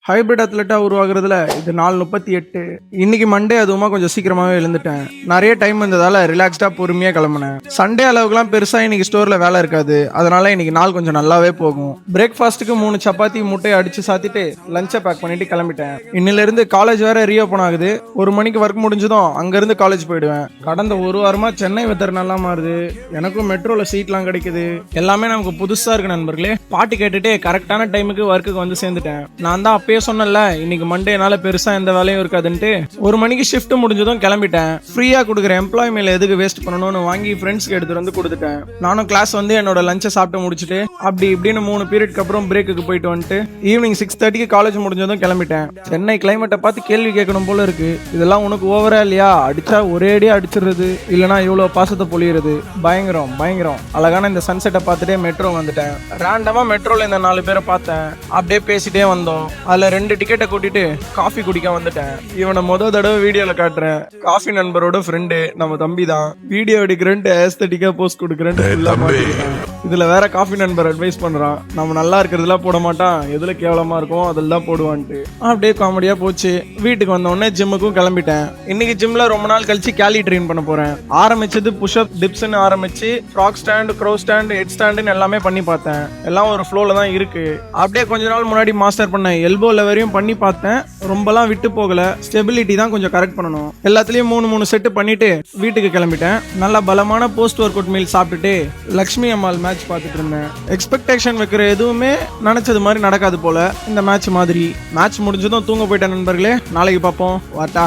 Hybrid அத்லெட்டா உருவாகுறதுல இது நாள் 38. இன்னைக்கு மண்டே அதுவுமா கொஞ்சம் சீக்கிரமாவே எழுந்துட்டேன். நிறைய டைம் இருந்ததால ரிலாக்ஸ்டா பொறுமையா கிளம்புனேன். சண்டே அளவுக்குலாம் பெருசா இன்னைக்கு ஸ்டோர்ல வேலை இருக்காது. அதனால இன்னைக்கு நாள் கொஞ்சம் நல்லாவே போகும். பிரேக்ஃபாஸ்ட்டுக்கு 3 சப்பாத்தி முட்டையை அடிச்சு சாத்திட்டு லஞ்சை பேக் பண்ணிட்டு கிளம்பிட்டேன். இன்னில இருந்து காலேஜ் வேற ரீஓபன் ஆகுது. 1 மணிக்கு ஒர்க் முடிஞ்சதும் அங்க இருந்து காலேஜ் போயிடுவேன். கடந்த ஒரு வாரமா சென்னை வெதர் நல்லா மாறுது. எனக்கும் மெட்ரோல சீட்லாம் கிடைக்குது. எல்லாமே நமக்கு புதுசா இருக்கு நண்பர்களே. பாட்டு கேட்டுட்டு கரெக்டான டைமுக்கு ஒர்க்குக்கு வந்து சேர்ந்துட்டேன். நான் தான் அப்பயே சொன்னல இன்னைக்கு மண்டேனால பெருசா எந்த வேலையும் இருக்காதுன்ட்டு 1 மணிக்கு ஷிஃப்ட் முடிஞ்சதும் கிளம்பிட்டேன். ஃப்ரீயா கொடுக்குற எம்ப்ளாய் மேல எதுக்கு வேஸ்ட் பண்ணணும்னு வாங்கி ஃப்ரெண்ட்ஸ்க்கு எடுத்துட்டு வந்து கொடுத்துட்டேன். நானும் கிளாஸ் வந்து என்னோட லஞ்சை சாப்பிட்டு முடிச்சுட்டு அப்படி இப்படின்னு 3 பீரியட்க்கு அப்புறம் பிரேக்குக்கு போயிட்டு வந்துட்டு ஈவினிங் 6:30க்கு காலேஜ் முடிஞ்சதும் கிளம்பிட்டேன். சென்னை கிளைமேட்டை பார்த்து கேள்வி கேட்கணும் போல இருக்கு. இதெல்லாம் உனக்கு ஓவரா இல்லையா? அடிச்சா ஒரேடியா அடிச்சிடுறது, இல்லைன்னா இவ்வளவு பாசத்தை பொழியிறது. பயங்கரம் பயங்கரம். அழகான இந்த சன்செட்டை பார்த்துட்டே மெட்ரோ வந்துட்டேன். ரேண்டமா மெட்ரோல இந்த 4 பேரை பார்த்தேன். அப்படியே பேசிட்டே வந்தோம். அதுல 2 டிக்கெட்டை கூட்டிட்டு காஃபி குடிக்க வந்துட்டேன். இவனை தடவை வீடியோல காட்டுறேன். காஃபி நண்பரோட ஃப்ரெண்டு, நம்ம தம்பி தான். வீடியோ எடுக்கிறேன்ட்டு ஏஸ்தட்டிக்கா போஸ்ட் கொடுக்குறேன்ட்டு இதுல வேற காஃபி நண்பர் அட்வைஸ் பண்றான். நம்ம நல்லா இருக்கிறதுலாம் போட மாட்டான், எதுல கேவலமா இருக்கும் அதெல்லாம் போடுவான்ட்டு. அப்படியே காமெடியா போச்சு. வீட்டுக்கு வந்த உடனே ஜிம்முக்கும் கிளம்பிட்டேன். இன்னைக்கு ஜிம்ல ரொம்ப நாள் கழிச்சு கேலி ட்ரெயின் பண்ண போறேன். ஆரம்பிச்சது புஷ்அப் டிப்ஸ்ன்னு ஆரம்பிச்சு frog stand, crow stand, head ஸ்டாண்டுன்னு எல்லாமே பண்ணி பார்த்தேன். எல்லாம் ஒரு ஃப்ளோல தான் இருக்கு. அப்படியே கொஞ்ச நாள் முன்னாடி மாஸ்டர் பண்ண எல்போ லெவரையும் பண்ணி பார்த்தேன். ரொம்பலாம் விட்டு போகல. ஸ்டெபிலிட்டி தான் கொஞ்சம் கரெக்ட் பண்ணணும். எல்லாத்துலயும் 3 செட்டு பண்ணிட்டு வீட்டுக்கு கிளம்பிட்டேன். நல்ல பலமான போஸ்ட் ஒர்க் அவுட் மீல் சாப்பிட்டுட்டு லக்ஷ்மி அம்மாள் மேட்ச் பார்த்துட்டு இருந்தேன். எக்ஸ்பெக்டேஷன் வைக்கிற எதுவுமே நினைச்சது மாதிரி நடக்காது போல இந்த மேட்ச் மாதிரி. மேட்ச் முடிஞ்சதும் தூங்க போயிட்டேன் நண்பர்களே. நாளைக்கு பார்ப்போம். வாட்டா.